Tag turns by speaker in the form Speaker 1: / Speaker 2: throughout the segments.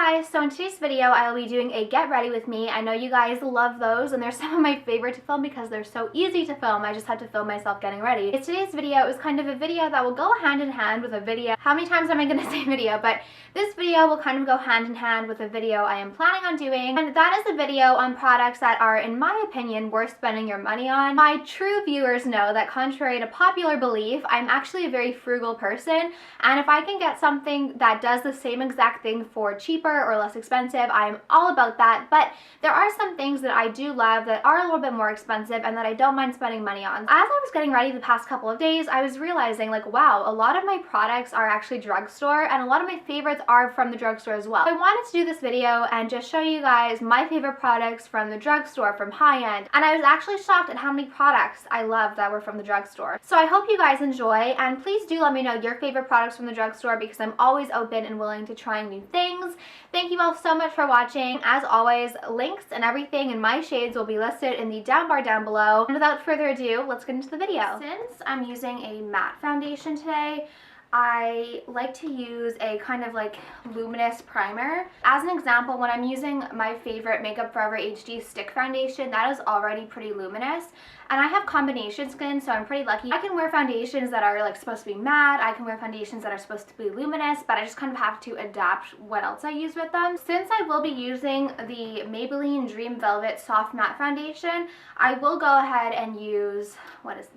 Speaker 1: guys, so in today's video I will be doing a get ready with me. I know you guys love those and they're some of my favorite to film because they're so easy to film. I just have to film myself getting ready. Today's video is kind of a video that will go hand in hand with a video. How many times am I going to say video? But this video will kind of go hand in hand with a video I am planning on doing, and that is a video on products that are, in my opinion, worth spending your money on. My true viewers know that contrary to popular belief, I'm actually a very frugal person, and if I can get something that does the same exact thing for cheaper or less expensive, I'm all about that. But there are some things that I do love that are a little bit more expensive and that I don't mind spending money on. As I was getting ready the past couple of days, I was realizing, like, wow, a lot of my products are actually drugstore and a lot of my favorites are from the drugstore as well. So I wanted to do this video and just show you guys my favorite products from the drugstore, from high-end, and I was actually shocked at how many products I love that were from the drugstore. So I hope you guys enjoy, and please do let me know your favorite products from the drugstore because I'm always open and willing to try new things. Thank you all so much for watching. As always, links and everything in my shades will be listed in the down bar down below. And without further ado, let's get into the video. Since I'm using a matte foundation today, I like to use a kind of like luminous primer. As an example, when I'm using my favorite Makeup Forever HD stick foundation, that is already pretty luminous. And I have combination skin, so I'm pretty lucky. I can wear foundations that are like supposed to be matte, I can wear foundations that are supposed to be luminous, but I just kind of have to adapt what else I use with them. Since I will be using the Maybelline Dream Velvet Soft Matte Foundation, I will go ahead and use,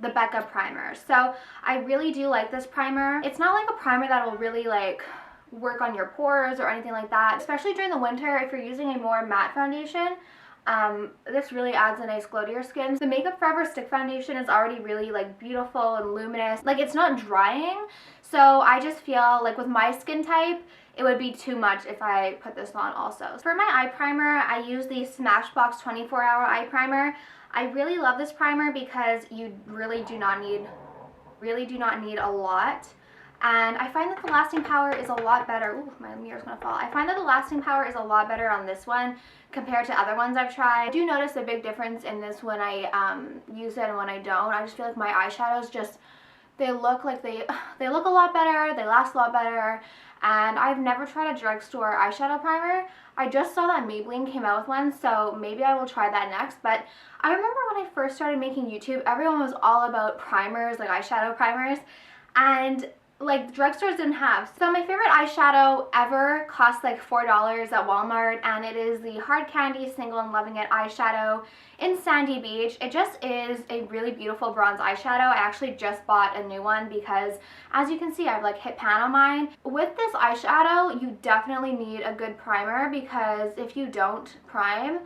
Speaker 1: the Becca Primer. So I really do like this primer. It's not like a primer that will really like work on your pores or anything like that, especially during the winter if you're using a more matte foundation. This really adds a nice glow to your skin. The Makeup Forever stick foundation is already really like beautiful and luminous. Like, it's not drying, so I just feel like with my skin type it would be too much if I put this on also. For my eye primer, I use the Smashbox 24-hour eye primer. I really love this primer because you really do not need a lot. And I find that the lasting power is a lot better. Ooh, my mirror's gonna fall. I find that the lasting power is a lot better on this one compared to other ones I've tried. I do notice a big difference in this when I use it and when I don't. I just feel like my eyeshadows just, they look like they look a lot better, they last a lot better. And I've never tried a drugstore eyeshadow primer. I just saw that Maybelline came out with one, so maybe I will try that next. But I remember when I first started making YouTube, everyone was all about primers, like eyeshadow primers, and like drugstores didn't have. So my favorite eyeshadow ever costs like $4 at Walmart, and it is the Hard Candy Single and Loving It eyeshadow in Sandy Beach. It just is a really beautiful bronze eyeshadow. I actually just bought a new one because, as you can see, I've like hit pan on mine. With this eyeshadow, you definitely need a good primer because if you don't prime,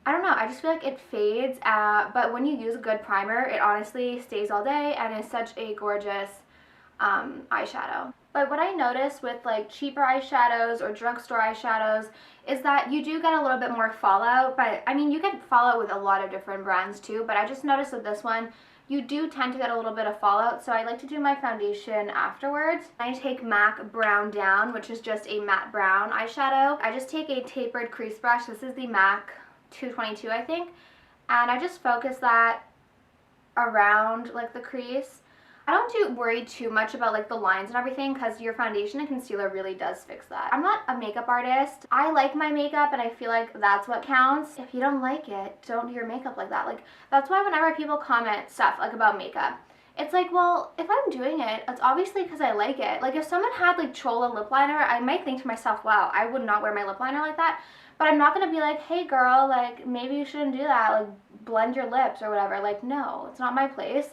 Speaker 1: I don't know, I just feel like it fades, but when you use a good primer, it honestly stays all day and is such a gorgeous eyeshadow. But what I notice with like cheaper eyeshadows or drugstore eyeshadows is that you do get a little bit more fallout. But I mean, you get fallout with a lot of different brands too, but I just noticed with this one you do tend to get a little bit of fallout, so I like to do my foundation afterwards. I take MAC Brown Down, which is just a matte brown eyeshadow. I just take a tapered crease brush. This is the MAC 222, I think, and I just focus that around like the crease. I don't worry too much about like the lines and everything because your foundation and concealer really does fix that. I'm not a makeup artist. I like my makeup and I feel like that's what counts. If you don't like it, don't do your makeup like that. Like, that's why whenever people comment stuff like about makeup, it's like, well, if I'm doing it, it's obviously because I like it. Like, if someone had like Chola lip liner, I might think to myself, wow, I would not wear my lip liner like that. But I'm not going to be like, hey girl, like maybe you shouldn't do that, like blend your lips or whatever. Like, no, it's not my place.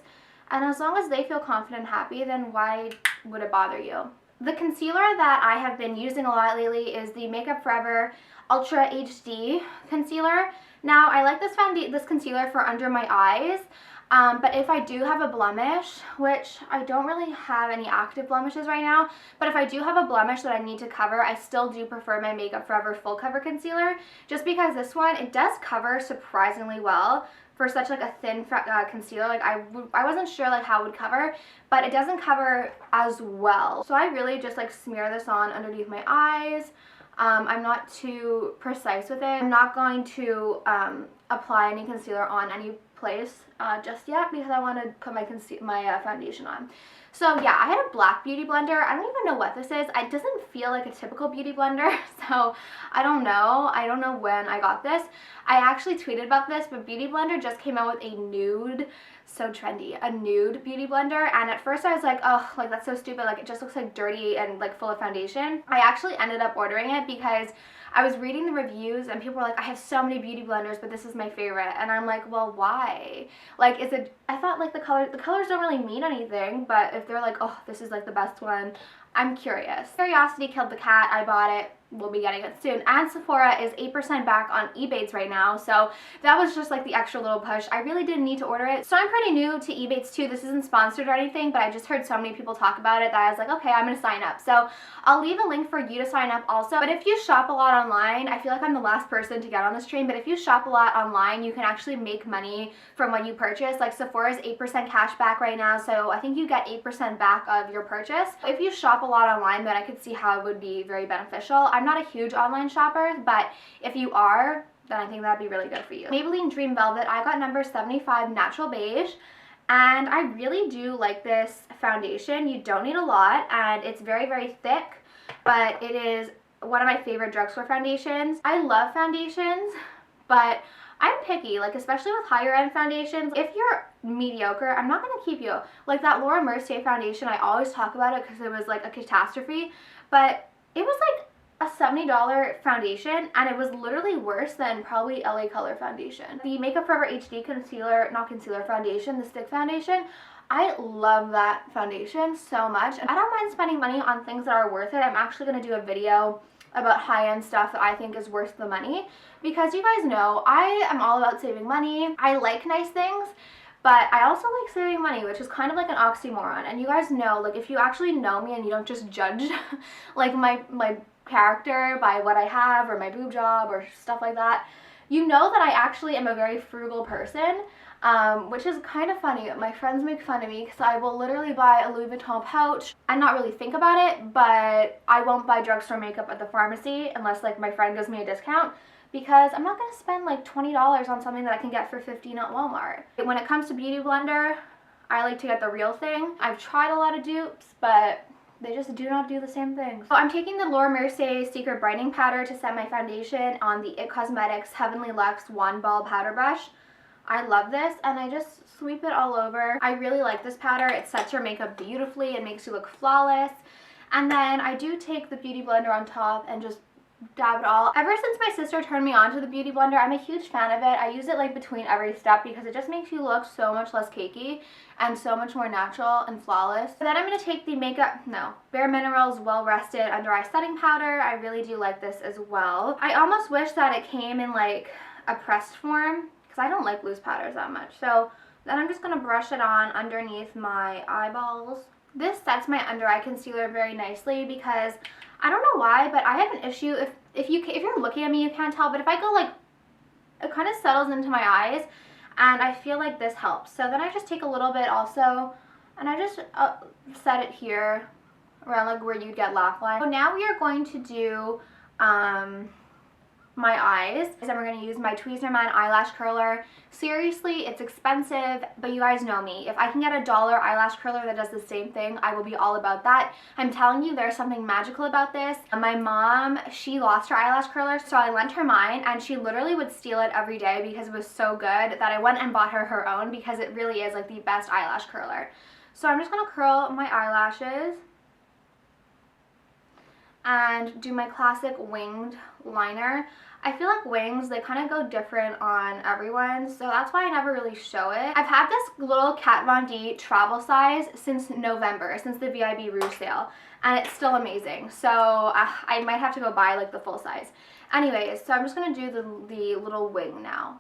Speaker 1: And as long as they feel confident and happy, then why would it bother you? The concealer that I have been using a lot lately is the Makeup Forever Ultra HD concealer. Now, I like this concealer for under my eyes, but if I do have a blemish, which I don't really have any active blemishes right now, but if I do have a blemish that I need to cover, I still do prefer my Makeup Forever Full Cover Concealer, just because this one, it does cover surprisingly well. For such like a thin concealer, like I wasn't sure like how it would cover, but it doesn't cover as well. So I really just like smear this on underneath my eyes. I'm not too precise with it. I'm not going to apply any concealer on any place just yet because I want to put my foundation on. So yeah, I had a black beauty blender. I don't even know what this is. It doesn't feel like a typical beauty blender, so I don't know. I don't know when I got this. I actually tweeted about this, but Beauty Blender just came out with a nude, so trendy, a nude beauty blender, and at first I was like, oh, like that's so stupid, like it just looks like dirty and like full of foundation. I actually ended up ordering it because I was reading the reviews and people were like, I have so many beauty blenders, but this is my favorite. And I'm like, well, why? Like, I thought like the colors don't really mean anything, but if they're like, oh, this is like the best one, I'm curious. Curiosity killed the cat. I bought it. We'll be getting it soon. And Sephora is 8% back on Ebates right now, so that was just like the extra little push. I really didn't need to order it. So I'm pretty new to Ebates too. This isn't sponsored or anything, but I just heard so many people talk about it that I was like, okay, I'm gonna sign up. So I'll leave a link for you to sign up also. But if you shop a lot online, I feel like I'm the last person to get on this train, but if you shop a lot online, you can actually make money from what you purchase. Like Sephora is 8% cash back right now, so I think you get 8% back of your purchase. If you shop a lot online, then I could see how it would be very beneficial. I'm not a huge online shopper, but if you are, then I think that'd be really good for you. Maybelline Dream Velvet, I got number 75 Natural Beige, and I really do like this foundation. You don't need a lot, and it's very, very thick, but it is one of my favorite drugstore foundations. I love foundations, but I'm picky, like especially with higher end foundations. If you're mediocre, I'm not gonna keep you. Like that Laura Mercier foundation, I always talk about it because it was like a catastrophe, but it was like a $70 foundation, and it was literally worse than probably LA Color foundation. The Makeup Forever HD foundation, the stick foundation, I love that foundation so much, and I don't mind spending money on things that are worth it. I'm actually going to do a video about high-end stuff that I think is worth the money, because you guys know I am all about saving money. I like nice things, but I also like saving money, which is kind of like an oxymoron. And you guys know, like if you actually know me and you don't just judge like my character by what I have or my boob job or stuff like that, you know that I actually am a very frugal person, which is kind of funny. My friends make fun of me because I will literally buy a Louis Vuitton pouch and not really think about it, but I won't buy drugstore makeup at the pharmacy unless like my friend gives me a discount, because I'm not going to spend like $20 on something that I can get for $15 at Walmart. When it comes to Beauty Blender, I like to get the real thing. I've tried a lot of dupes, but they just do not do the same thing. So I'm taking the Laura Mercier Secret Brightening Powder to set my foundation on the IT Cosmetics Heavenly Luxe Wand Ball Powder Brush. I love this, and I just sweep it all over. I really like this powder. It sets your makeup beautifully and makes you look flawless. And then I do take the Beauty Blender on top and just dab it all. Ever since my sister turned me on to the Beauty Blender, I'm a huge fan of it. I use it like between every step because it just makes you look so much less cakey and so much more natural and flawless. And then I'm going to take the Bare Minerals Well Rested Under Eye Setting Powder. I really do like this as well. I almost wish that it came in like a pressed form because I don't like loose powders that much. So then I'm just going to brush it on underneath my eyeballs. This sets my under eye concealer very nicely because I don't know why, but I have an issue. If you're looking at me, you can't tell, but if I go like, it kind of settles into my eyes, and I feel like this helps. So then I just take a little bit also, and I just set it here around like where you'd get laugh line. So now we are going to do my eyes, and we're going to use my Tweezerman eyelash curler. Seriously, it's expensive, but you guys know me. If I can get a $1 eyelash curler that does the same thing, I will be all about that. I'm telling you, there's something magical about this. My mom, she lost her eyelash curler, so I lent her mine, and she literally would steal it every day because it was so good that I went and bought her her own, because it really is like the best eyelash curler. So I'm just going to curl my eyelashes and do my classic winged liner. I feel like wings, they kind of go different on everyone, so that's why I never really show it. I've had this little Kat Von D travel size since November, since the VIB Rouge sale, and it's still amazing. So I might have to go buy like the full size. Anyways, so I'm just going to do the little wing now.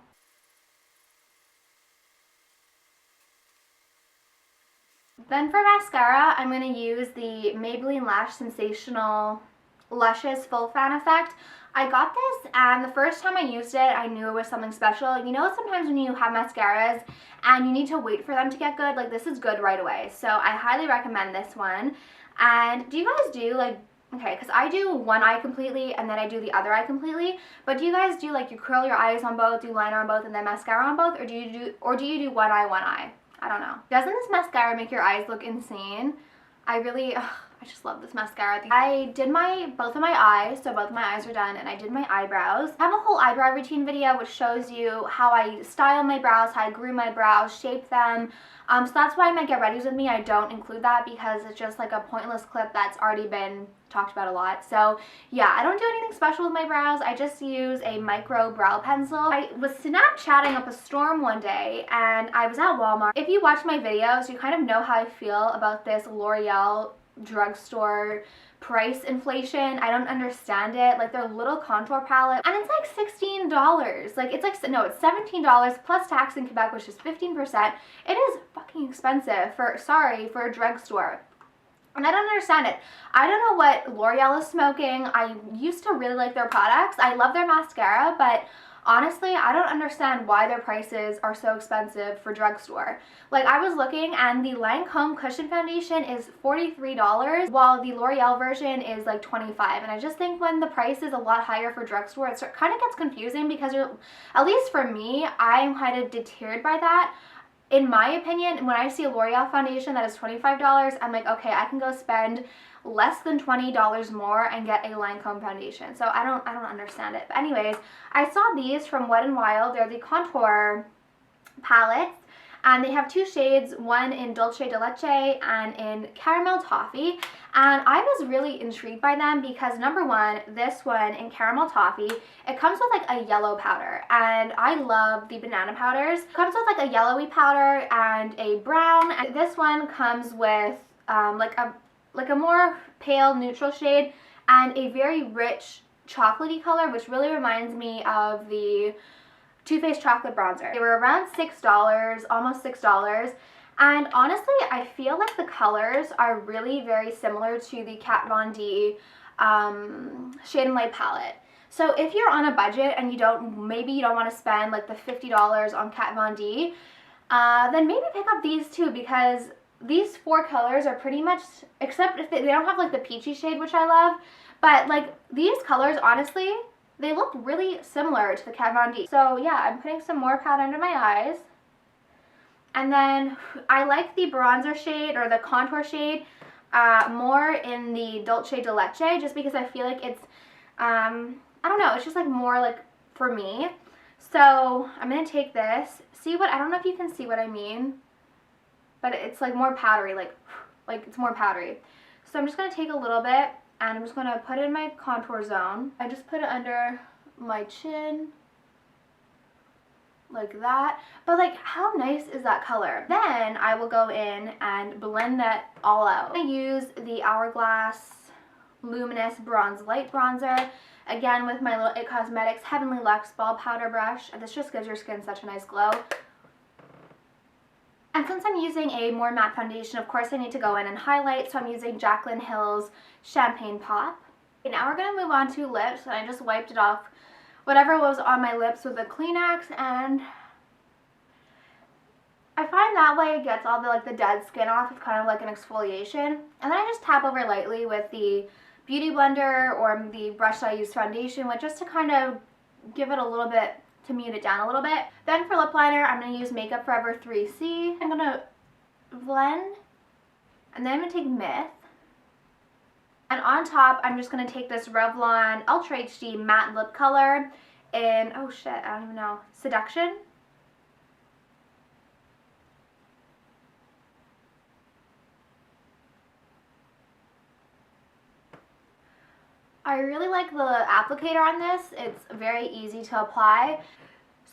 Speaker 1: Then for mascara, I'm going to use the Maybelline Lash Sensational Luscious Full Fan Effect. I got this, and the first time I used it, I knew it was something special. You know, sometimes when you have mascaras and you need to wait for them to get good, like this is good right away. So I highly recommend this one. And do you guys do like Okay, because I do one eye completely and then I do the other eye completely. But do you guys do like you curl your eyes on both, do liner on both, and then mascara on both, or do you do one eye? I don't know. Doesn't this mascara make your eyes look insane? I just love this mascara. I did both of my eyes, so both of my eyes are done, and I did my eyebrows. I have a whole eyebrow routine video which shows you how I style my brows, how I grew my brows, shape them. So that's why in my Get Readies with Me I don't include that, because it's just like a pointless clip that's already been talked about a lot. So yeah, I don't do anything special with my brows. I just use a micro brow pencil. I was Snapchatting up a storm one day and I was at Walmart. If you watch my videos, you kind of know how I feel about this L'Oreal drugstore price inflation. I don't understand it. Like their little contour palette, and it's like $16. Like it's $17 plus tax in Quebec, which is 15%. It is fucking expensive for a drugstore. And I don't understand it. I don't know what L'Oreal is smoking. I used to really like their products. I love their mascara, but honestly, I don't understand why their prices are so expensive for drugstore. Like I was looking and the Lancome Cushion Foundation is $43 while the L'Oreal version is like $25. And I just think when the price is a lot higher for drugstore, it kind of gets confusing because at least for me, I'm kind of deterred by that. In my opinion, when I see a L'Oreal foundation that is $25, I'm like, okay, I can go spend less than $20 more and get a Lancome foundation. So I don't understand it. But anyways, I saw these from Wet n Wild. They're the contour palettes, and they have two shades, one in Dulce de Leche and in Caramel Toffee. And I was really intrigued by them because number one, this one in Caramel Toffee, it comes with like a yellow powder, and I love the banana powders. It comes with like a yellowy powder and a brown, and this one comes with like a more pale neutral shade and a very rich chocolatey color, which really reminds me of the Too Faced chocolate bronzer. They were around $6, almost $6. And honestly, I feel like the colors are really very similar to the Kat Von D Shade and Light palette. So if you're on a budget and maybe you don't want to spend like the $50 on Kat Von D, then maybe pick up these two, because these four colors are pretty much, except if they don't have like the peachy shade, which I love, but like these colors, honestly, they look really similar to the Kat Von D. So yeah, I'm putting some more powder under my eyes. And then I like the bronzer shade or the contour shade more in the Dulce de Leche, just because I feel like it's, I don't know, it's just like more like for me. So I'm going to take this, I don't know if you can see what I mean, but it's like more powdery, like it's more powdery. So I'm just going to take a little bit and I'm just going to put it in my contour zone. I just put it under my chin, like that. But like, how nice is that color? Then I will go in and blend that all out. I'm going to use the Hourglass Luminous Bronze Light Bronzer, again with my little It Cosmetics Heavenly Luxe Ball Powder Brush. This just gives your skin such a nice glow. And since I'm using a more matte foundation, of course I need to go in and highlight, so I'm using Jaclyn Hill's Champagne Pop. Okay, now we're going to move on to lips, and I just wiped it off whatever was on my lips with a Kleenex, and I find that way it gets all the dead skin off. It's kind of like an exfoliation. And then I just tap over lightly with the Beauty Blender or the brush that I use foundation with, just to kind of give it a little bit, to mute it down a little bit. Then for lip liner, I'm going to use Makeup Forever 3C. I'm going to blend, and then I'm going to take Myth. And on top, I'm just going to take this Revlon Ultra HD Matte Lip Color in, oh shit, I don't even know, Seduction. I really like the applicator on this. It's very easy to apply.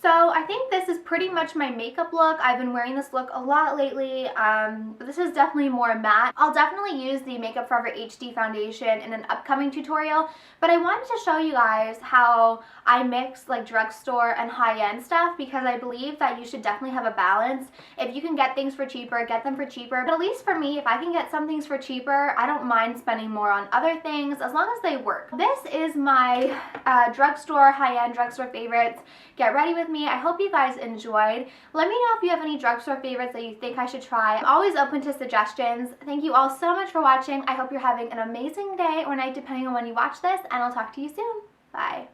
Speaker 1: So I think this is pretty much my makeup look. I've been wearing this look a lot lately, but this is definitely more matte. I'll definitely use the Makeup Forever HD foundation in an upcoming tutorial, but I wanted to show you guys how I mix like drugstore and high-end stuff, because I believe that you should definitely have a balance. If you can get things for cheaper, get them for cheaper. But at least for me, if I can get some things for cheaper, I don't mind spending more on other things as long as they work. This is my drugstore, high-end drugstore favorites. Get ready with me. me. I hope you guys enjoyed. Let me know if you have any drugstore favorites that you think I should try. I'm always open to suggestions. Thank you all so much for watching. I hope you're having an amazing day or night depending on when you watch this, and I'll talk to you soon. Bye.